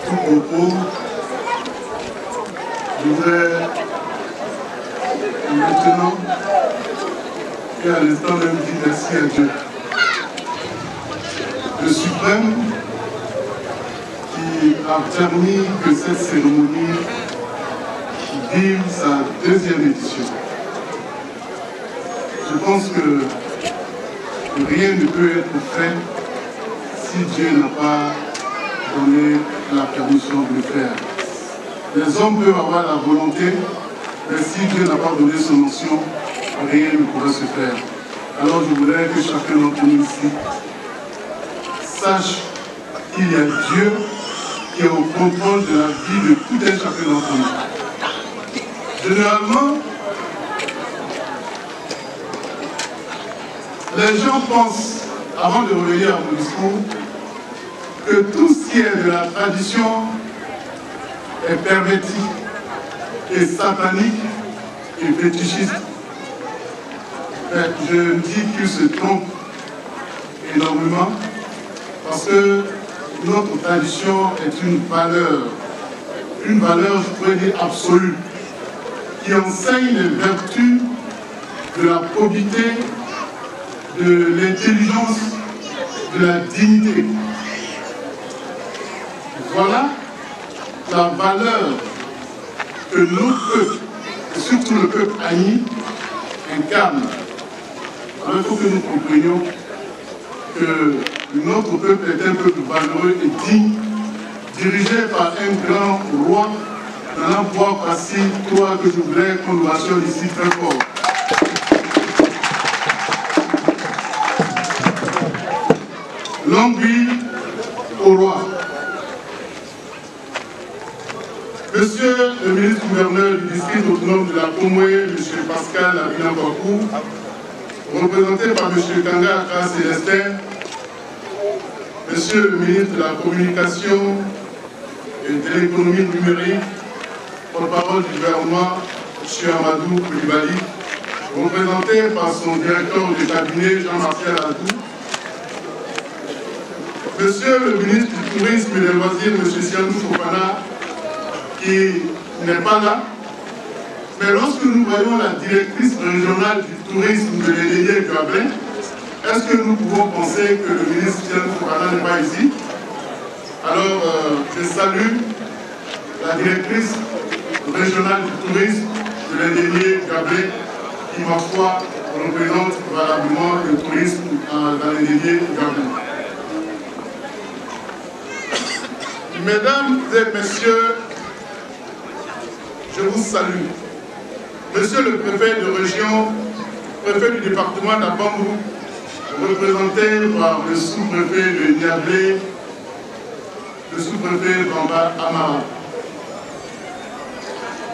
tout propos, je voudrais maintenant et à l'instant même dire merci à Dieu, le suprême, qui a permis que cette cérémonie vive sa deuxième édition. Je pense que rien ne peut être fait si Dieu n'a pas donné la permission de le faire. Les hommes peuvent avoir la volonté, mais si Dieu n'a pas donné son onction, rien ne pourra se faire. Alors je voudrais que chacun d'entre nous ici sache qu'il y a Dieu qui est au contrôle de la vie de tout un chacun d'entre nous. Généralement, les gens pensent, avant de revenir à mon discours, que tout ce qui est de la tradition est perverti et satanique et fétichiste. Mais je dis qu'ils se trompent énormément parce que notre tradition est une valeur, je pourrais dire absolue, qui enseigne les vertus de la probité, de l'intelligence, de la dignité. Voilà la valeur que notre peuple, et surtout le peuple Agni, incarne. Alors il faut que nous comprenions que notre peuple est un peuple valeureux et digne, dirigé par un grand roi, dans un pouvoir facile, toi que je voudrais qu'on nous rassure ici très fort. Longue vie au roi. Monsieur le ministre-gouverneur du district autonome de la Comoué, M. Pascal Abinankokou, représenté par M. Kanga Akra Célestin, Monsieur le ministre de la Communication et de l'économie numérique, porte-parole du gouvernement, M. Amadou Koulibaly, représenté par son directeur de cabinet, Jean-Martial Adou, Monsieur le ministre du Tourisme et des Loisirs, M. Sianou Fofana, qui n'est pas là, mais lorsque nous voyons la directrice régionale du tourisme de l'Élégué Gablin, est-ce que nous pouvons penser que le ministre Sianou Fofana n'est pas ici? Alors, je salue la directrice régionale du tourisme de l'Élégué Gablin, qui, ma foi, représente valablement le tourisme dans l'Élégué Gablin. Mesdames et messieurs, je vous salue. Monsieur le préfet de région, préfet du département d'Abangou, représenté par le sous-préfet de Niablé, le sous-préfet Bamba Amara.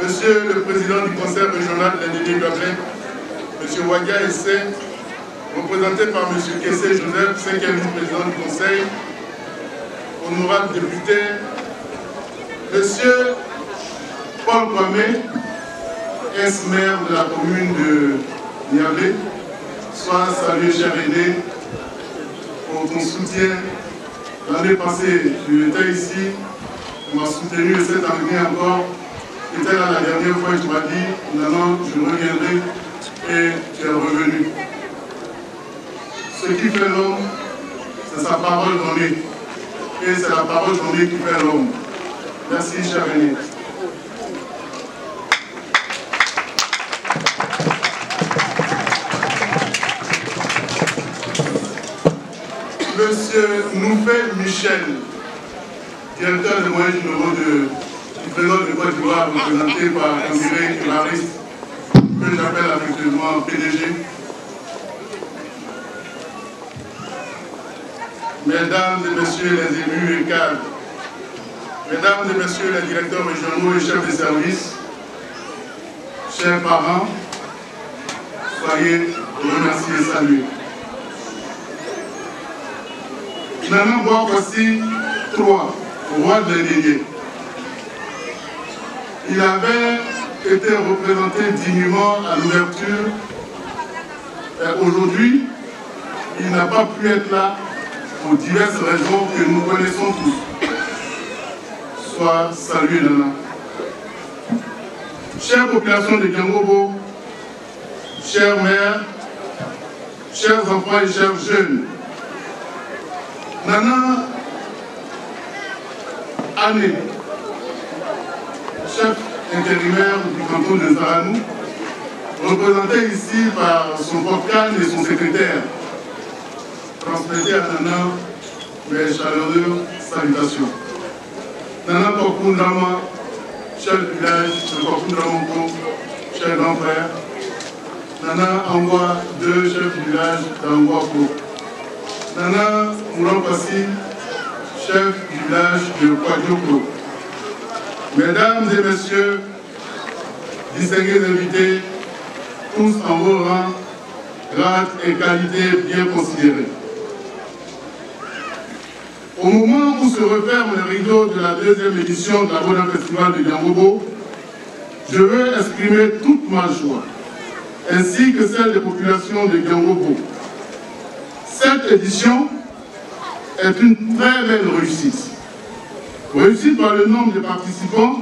Monsieur le président du conseil régional de l'Élégué Gablin, M. Wadia Essé, représenté par M. Kessé Joseph, 5e vice-président du conseil, honorable député, Monsieur Paul Kwame, ex-maire de la commune de Niablé, sois salué, cher aîné, pour ton soutien. L'année passée, tu étais ici, tu m'as soutenu et cette année encore. Tu étais là la dernière fois et tu m'as dit, maintenant je reviendrai et tu es revenu. Ce qui fait l'homme, c'est sa parole donnée. Et c'est la parole donnée qui fait l'homme. Merci, cher aîné. Monsieur Noufé Michel, directeur des moyens généraux du président de Côte d'Ivoire, représenté par André Clarisse, que j'appelle affectueusement PDG. Mesdames et messieurs les élus et cadres, mesdames et messieurs les directeurs régionaux et chefs de service, chers parents, soyez remerciés et salués. Maintenant, voici 3 rois de l'Élégué. Il avait été représenté dignement à l'ouverture. Aujourd'hui, il n'a pas pu être là pour diverses raisons que nous connaissons tous. sois salué, Nana. Chère population de Diangobo, chères mères, chers enfants et chers jeunes, Nana Ané, chef intérimaire du canton de Zaranou, représenté ici par son porte-canne et son secrétaire, transmettez à Nana mes chaleureuses salutations. Nana Kokoundama, chef du village de Kokoundamonko, cher grand frère. Nana Angwa, deux chefs du village d'Angwako. Nana Moulampassi, chef du village de Kwadjoko. Mesdames et messieurs, distingués invités, tous en vos rangs, grades et qualités bien considérés. Au moment où se referme le rideau de la deuxième édition de la Bodan Festival de Diangobo, je veux exprimer toute ma joie, ainsi que celle des populations de Diangobo. Cette édition est une très belle réussite. Réussite par le nombre de participants,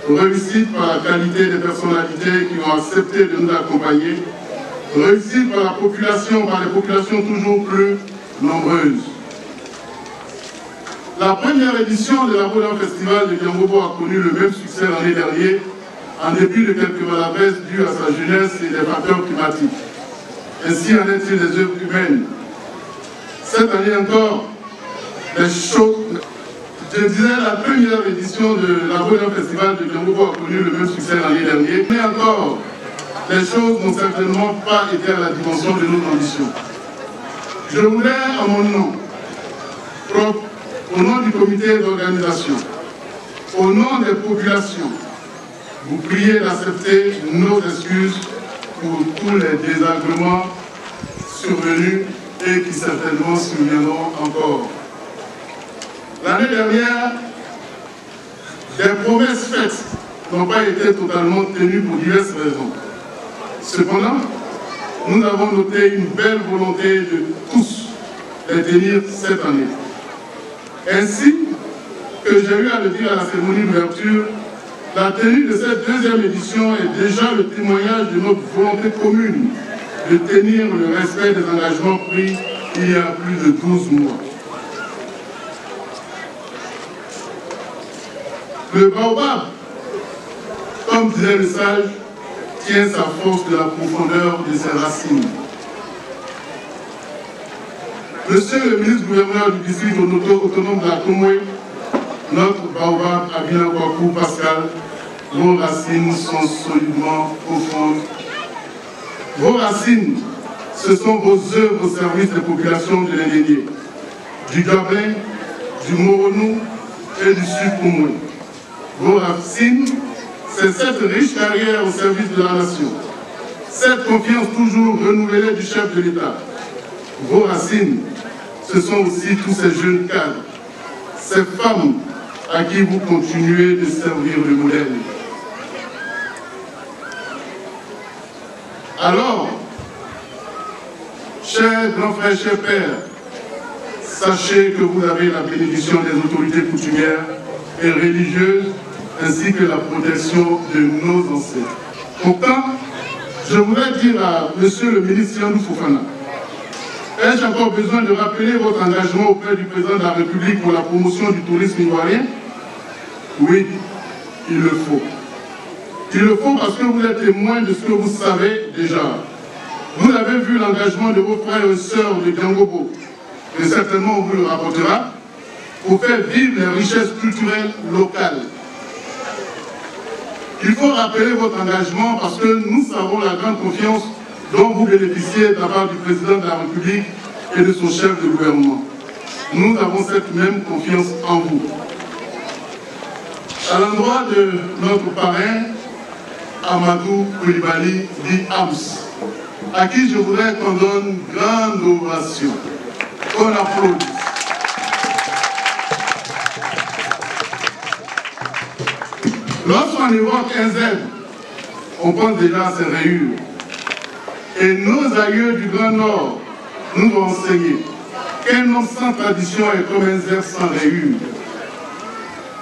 réussite par la qualité des personnalités qui ont accepté de nous accompagner, réussite par la population, par les populations toujours plus nombreuses. La première édition de la Bodan Festival de Diangobo a connu le même succès l'année dernière, en dépit de quelques maladresses dues à sa jeunesse et des facteurs climatiques. Ainsi en est-il des œuvres humaines. Cette année encore, les choses... Je disais, la première édition de la Bodan Festival de Diangobo a connu le même succès l'année dernière. Mais encore, les choses n'ont certainement pas été à la dimension de nos ambitions. Je voulais, à mon nom propre, au nom du comité d'organisation, au nom des populations, vous prier d'accepter nos excuses pour tous les désagréments survenus et qui certainement surviendront encore. L'année dernière, des promesses faites n'ont pas été totalement tenues pour diverses raisons. Cependant, nous avons noté une belle volonté de tous les tenir cette année. Ainsi que j'ai eu à le dire à la cérémonie d'ouverture, la tenue de cette deuxième édition est déjà le témoignage de notre volonté commune de tenir le respect des engagements pris il y a plus de 12 mois. Le baobab, comme disait le sage, tient sa force de la profondeur de ses racines. Monsieur le ministre-gouverneur du district autonome de la Komoué, notre baobab Abina Kwaku Pascal, vos racines sont solidement profondes. Vos racines, ce sont vos œuvres au service des populations de l'Indénié, du Gabin, du Moronou et du Sud-Komoué. Vos racines, c'est cette riche carrière au service de la nation, cette confiance toujours renouvelée du chef de l'État. Vos racines, ce sont aussi tous ces jeunes cadres, ces femmes à qui vous continuez de servir de modèle. Alors, chers grands frères, chers pères, sachez que vous avez la bénédiction des autorités coutumières et religieuses ainsi que la protection de nos ancêtres. Pourtant, je voudrais dire à Monsieur le ministre Yandou Fofana, ai-je encore besoin de rappeler votre engagement auprès du président de la République pour la promotion du tourisme ivoirien? Oui, il le faut. Il le faut parce que vous êtes témoin de ce que vous savez déjà. Vous avez vu l'engagement de vos frères et sœurs de Diangobo, et certainement on vous le rapportera, pour faire vivre les richesses culturelles locales. Il faut rappeler votre engagement parce que nous savons la grande confiance dont vous bénéficiez de la part du président de la République et de son chef de gouvernement. Nous avons cette même confiance en vous. À l'endroit de notre parrain, Amadou Koulibaly, dit Ams, à qui je voudrais qu'on donne une grande ovation. On applaudit. Lorsqu'on évoque un Z, on pense déjà à ses rayures. Et nos aïeux du Grand Nord nous ont enseigné qu'un homme sans tradition est comme un Z sans rayures.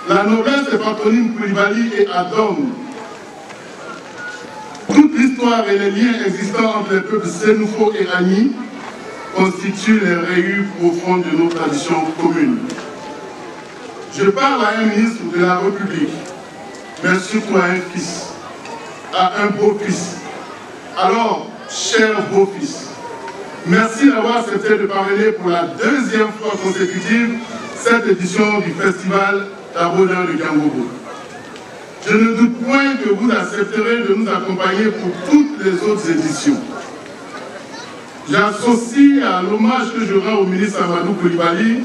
La noblesse des patronymes Koulibaly et Adom. Toute l'histoire et les liens existants entre les peuples Sénoufo et Agni constituent les rayures profondes de nos traditions communes. Je parle à un ministre de la République, mais surtout à un fils, à un beau-fils. Alors, cher beau-fils, merci d'avoir accepté de parrainer pour la deuxième fois consécutive cette édition du Festival d'Abodin de Diangobo. Je ne doute point que vous accepterez de nous accompagner pour toutes les autres éditions. J'associe à l'hommage que je rends au ministre Amadou Koulibaly,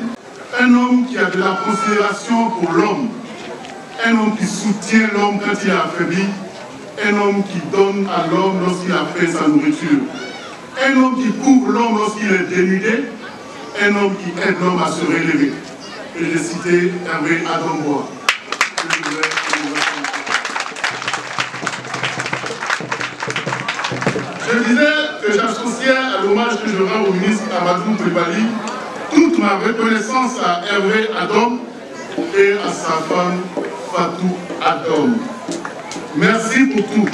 un homme qui a de la considération pour l'homme, un homme qui soutient l'homme quand il est affaibli, un homme qui donne à l'homme lorsqu'il a fait sa nourriture, un homme qui couvre l'homme lorsqu'il est dénudé, un homme qui aide l'homme à se relever. Et j'ai cité Hervé Adambois. Je disais que j'associais à l'hommage que je rends au ministre Amadou Koulibaly toute ma reconnaissance à Hervé Adom et à sa femme Fatou Adom. Merci pour tout.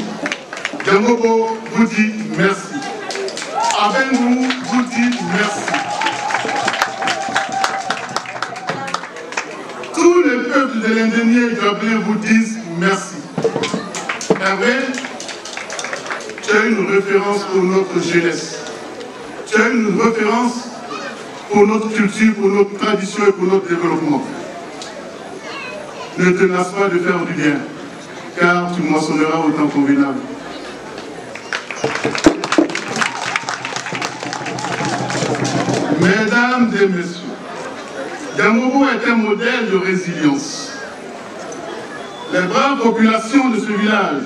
Diangobo vous dit merci. Abengu vous dit merci. Tous les peuples de l'Indénié et Gablé vous disent merci. Hervé, tu as une référence pour notre jeunesse. Tu as une référence pour notre culture, pour notre tradition et pour notre développement. Ne te lasse pas de faire du bien, car tu moissonneras au temps convenable. Mesdames et messieurs, Diangobo est un modèle de résilience. Les braves populations de ce village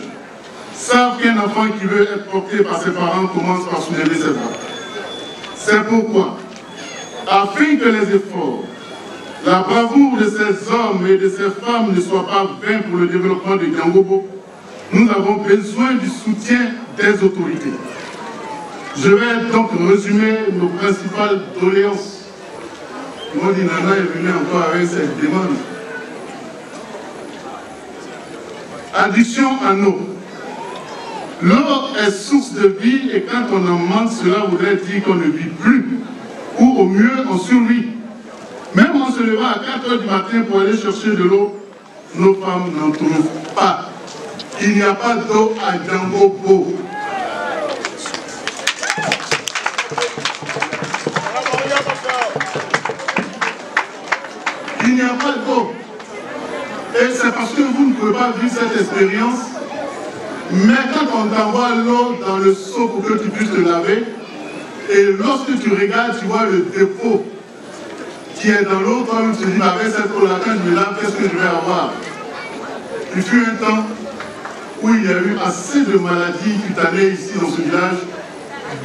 savent qu'un enfant qui veut être porté par ses parents commence par soulever ses bras. C'est pourquoi, afin que les efforts, la bravoure de ces hommes et de ces femmes ne soient pas vains pour le développement de Diangobo, nous avons besoin du soutien des autorités. Je vais donc résumer nos principales doléances. Modi Nana est venu encore avec cette demande. Addiction en eau. L'eau est source de vie et quand on en manque, cela voudrait dire qu'on ne vit plus. Ou au mieux, on survit. Même en se levant à 4 h du matin pour aller chercher de l'eau, nos femmes n'en trouvent pas. Il n'y a pas d'eau à Diangobo. Il n'y a pas d'eau. Et c'est parce que vous ne pouvez pas vivre cette expérience. Mais quand on t'envoie l'eau dans le seau pour que tu puisses te laver, et lorsque tu regardes, tu vois le dépôt qui est dans l'eau, toi-même tu te dis, avec cette eau-là, quand je me lave, qu'est-ce que je vais avoir? Il fut un temps où il y a eu assez de maladies cutanées ici dans ce village,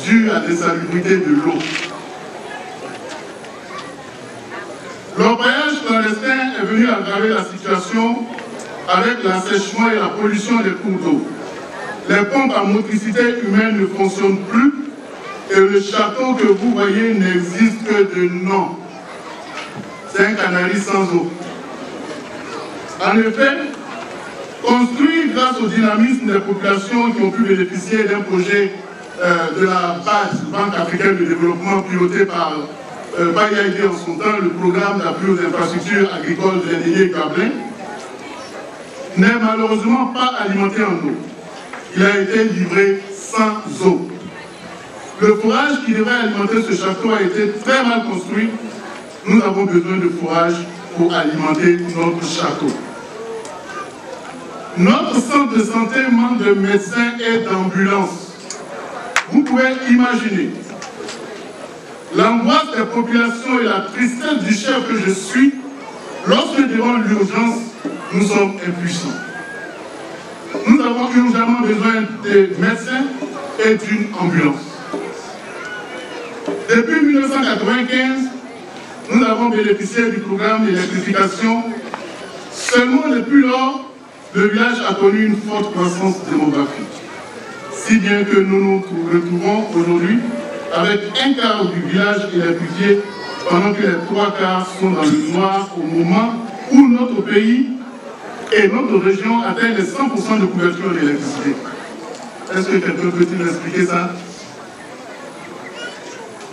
dues à l'insalubrité de l'eau. L'orpaillage clandestin est venu aggraver la situation avec l'assèchement et la pollution des cours d'eau. Les pompes à motricité humaine ne fonctionnent plus et le château que vous voyez n'existe que de nom. C'est un canari sans eau. En effet, construit grâce au dynamisme des populations qui ont pu bénéficier d'un projet de la base Banque africaine de développement piloté par Bayaïdé en son temps, le programme d'appui aux infrastructures agricoles de l'Indénié et Gablin, n'est malheureusement pas alimenté en eau. Il a été livré sans eau. Le fourrage qui devait alimenter ce château a été très mal construit. Nous avons besoin de fourrage pour alimenter notre château. Notre centre de santé manque de médecins et d'ambulances. Vous pouvez imaginer l'angoisse des populations et la tristesse du chef que je suis lorsque devant l'urgence, nous sommes impuissants. Nous avons urgemment besoin de médecins et d'une ambulance. Depuis 1995, nous avons bénéficié du programme d'électrification. Seulement depuis lors, le village a connu une forte croissance démographique. Si bien que nous nous retrouvons aujourd'hui avec un quart du village électrifié, pendant que les 3 quarts sont dans le noir au moment où notre pays Et notre région atteint les 100% de couverture de l'électricité. Est-ce que quelqu'un peut-il nous expliquer ça?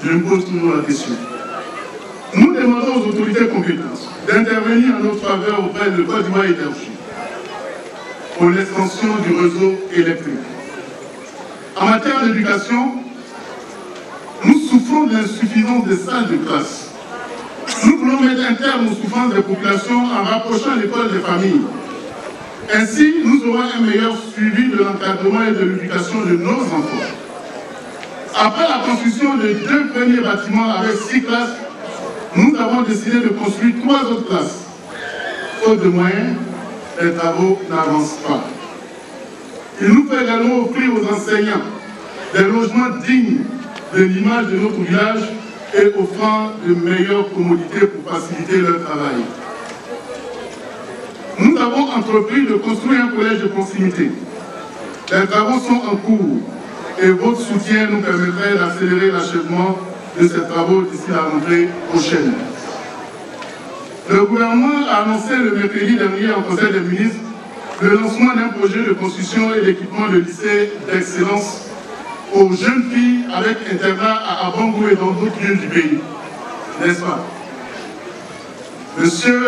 Je me pose toujours la question. Nous demandons aux autorités compétentes d'intervenir en notre faveur auprès de Côte d'Ivoire Énergie pour l'extension du réseau électrique. En matière d'éducation, nous souffrons de l'insuffisance des salles de classe. Nous voulons mettre un terme aux souffrances des populations en rapprochant l'école des familles. Ainsi, nous aurons un meilleur suivi de l'encadrement et de l'éducation de nos enfants. Après la construction de 2 premiers bâtiments avec 6 classes, nous avons décidé de construire 3 autres classes. Faute de moyens, les travaux n'avancent pas. Il nous faut également offrir aux enseignants des logements dignes de l'image de notre village et offrant de meilleures commodités pour faciliter leur travail. Nous avons entrepris de construire un collège de proximité. Les travaux sont en cours et votre soutien nous permettrait d'accélérer l'achèvement de ces travaux d'ici la rentrée prochaine. Le gouvernement a annoncé le mercredi dernier en Conseil des ministres le lancement d'un projet de construction et d'équipement de lycée d'excellence aux jeunes filles avec internat à Abangou et dans d'autres lieux du pays. N'est-ce pas? Monsieur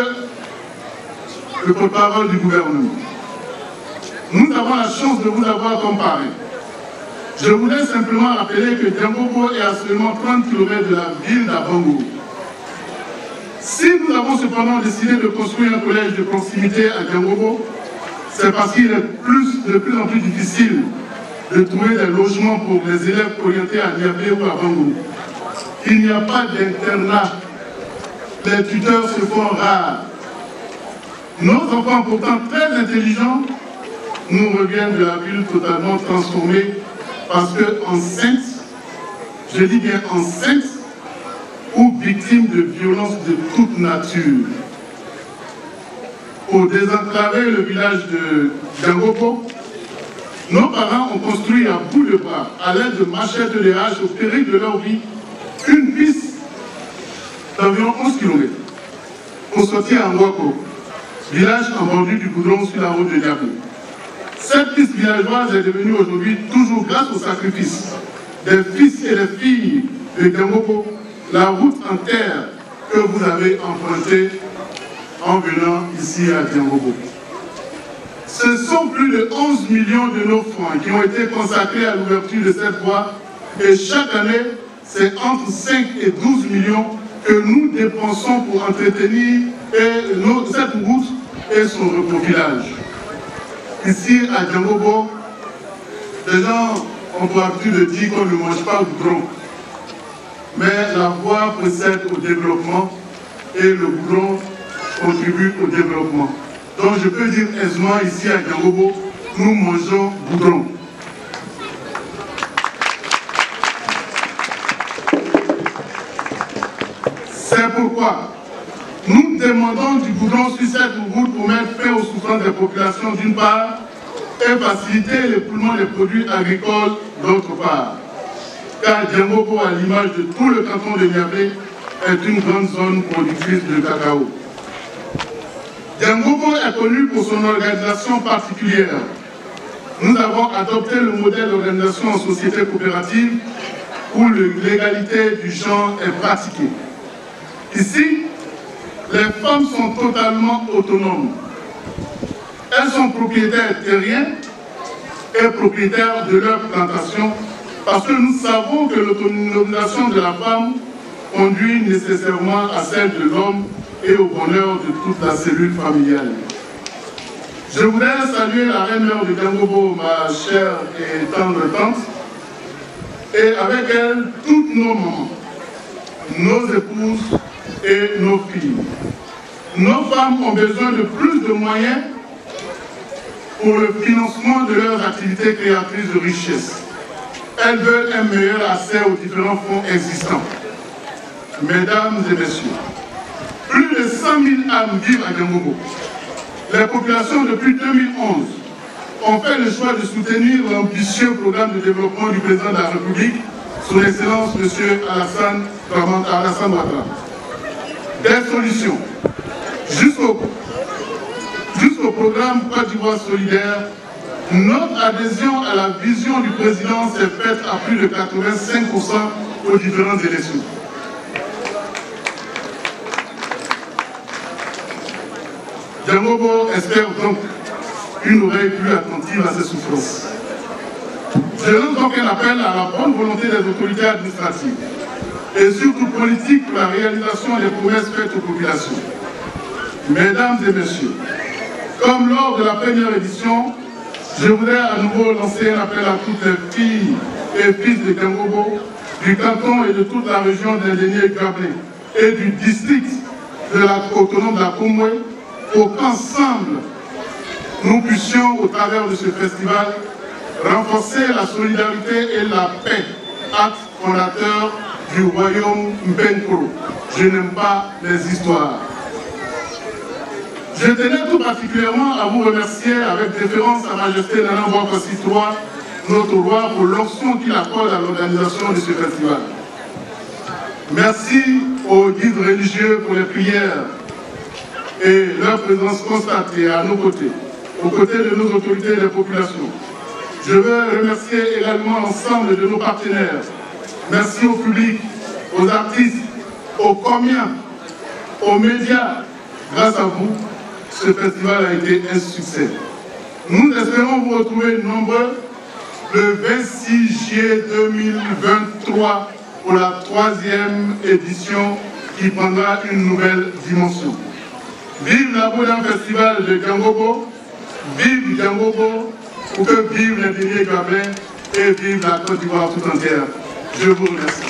le porte-parole du gouvernement, nous avons la chance de vous avoir comme parrain. Je voudrais simplement rappeler que Diangobo est à seulement 30 km de la ville d'Abangou. Si nous avons cependant décidé de construire un collège de proximité à Diangobo, c'est parce qu'il est de plus en plus difficile de trouver des logements pour les élèves orientés à Niamey ou à Bangou. Il n'y a pas d'internat. Les tuteurs se font rares. Nos enfants, pourtant très intelligents, nous reviennent de la ville totalement transformée parce que enceintes, je dis bien enceintes, ou victimes de violences de toute nature. Pour désenclaver le village de Diangobo, nos parents ont construit à bout de bras, à l'aide de machettes de hache au péril de leur vie, une piste d'environ 11 km pour sortir à Ngwako, village en bordure du goudron sur la route de Diabo. Cette piste villageoise est devenue aujourd'hui, toujours grâce au sacrifice des fils et des filles de Diangobo, la route en terre que vous avez empruntée en venant ici à Diangobo. Ce sont plus de 11 millions de nos francs qui ont été consacrés à l'ouverture de cette voie et chaque année, c'est entre 5 et 12 millions que nous dépensons pour entretenir cette route et son reprofilage. Ici à Diangobo, les gens ont pour habitude de dire qu'on ne mange pas au goudron. Mais la voie précède au développement et le goudron contribue au développement. Donc je peux dire aisément ici à Diangobo, nous mangeons goudron. C'est pourquoi nous demandons du goudron sur cette route pour mettre fin aux souffrances des populations d'une part et faciliter l'écoulement des produits agricoles d'autre part. Car Diangobo, à l'image de tout le canton de Niamey, est une grande zone productrice de cacao. Diangobo est connu pour son organisation particulière. Nous avons adopté le modèle d'organisation en société coopérative où l'égalité du genre est pratiquée. Ici, les femmes sont totalement autonomes. Elles sont propriétaires terriens et propriétaires de leurs plantations parce que nous savons que l'autonomisation de la femme conduit nécessairement à celle de l'homme et au bonheur de toute la cellule familiale. Je voudrais saluer la reine-mère de Diangobo, ma chère et tendre tante, et avec elle, toutes nos mamans, nos épouses et nos filles. Nos femmes ont besoin de plus de moyens pour le financement de leurs activités créatrices de richesse. Elles veulent un meilleur accès aux différents fonds existants. Mesdames et messieurs, plus de 100 000 âmes vivent à Diangobo. Les populations depuis 2011 ont fait le choix de soutenir l'ambitieux programme de développement du président de la République, son Excellence M. Alassane Ouattara. Des solutions jusqu'au programme Côte d'Ivoire solidaire, notre adhésion à la vision du président s'est faite à plus de 85% aux différentes élections. Djangobo espère donc une oreille plus attentive à ses souffrances. Je lance donc un appel à la bonne volonté des autorités administratives et surtout politiques pour la réalisation des promesses faites aux populations. Mesdames et messieurs, comme lors de la première édition, je voudrais à nouveau lancer un appel à toutes les filles et fils de Djangobo, du canton et de toute la région d'Indénié-Gablé et du district de la autonome de la Comoué, pour qu'ensemble, nous puissions, au travers de ce festival, renforcer la solidarité et la paix, acte fondateur du royaume Mpenkro. Je n'aime pas les histoires. Je tenais tout particulièrement à vous remercier avec déférence à Majesté Nana Bokossi III, notre roi, pour l'onction qu'il accorde à l'organisation de ce festival. Merci aux guides religieux pour les prières et leur présence constatée à nos côtés, aux côtés de nos autorités et des populations. Je veux remercier également l'ensemble de nos partenaires. Merci au public, aux artistes, aux comiens, aux médias. Grâce à vous, ce festival a été un succès. Nous espérons vous retrouver nombreux le 26 juillet 2023 pour la 3e édition qui prendra une nouvelle dimension. Vive l'Abodin Festival de Djangobo, vive Djangobo, pour que vive l'Indénié-Gablé et vive la Côte d'Ivoire tout entière. Je vous remercie.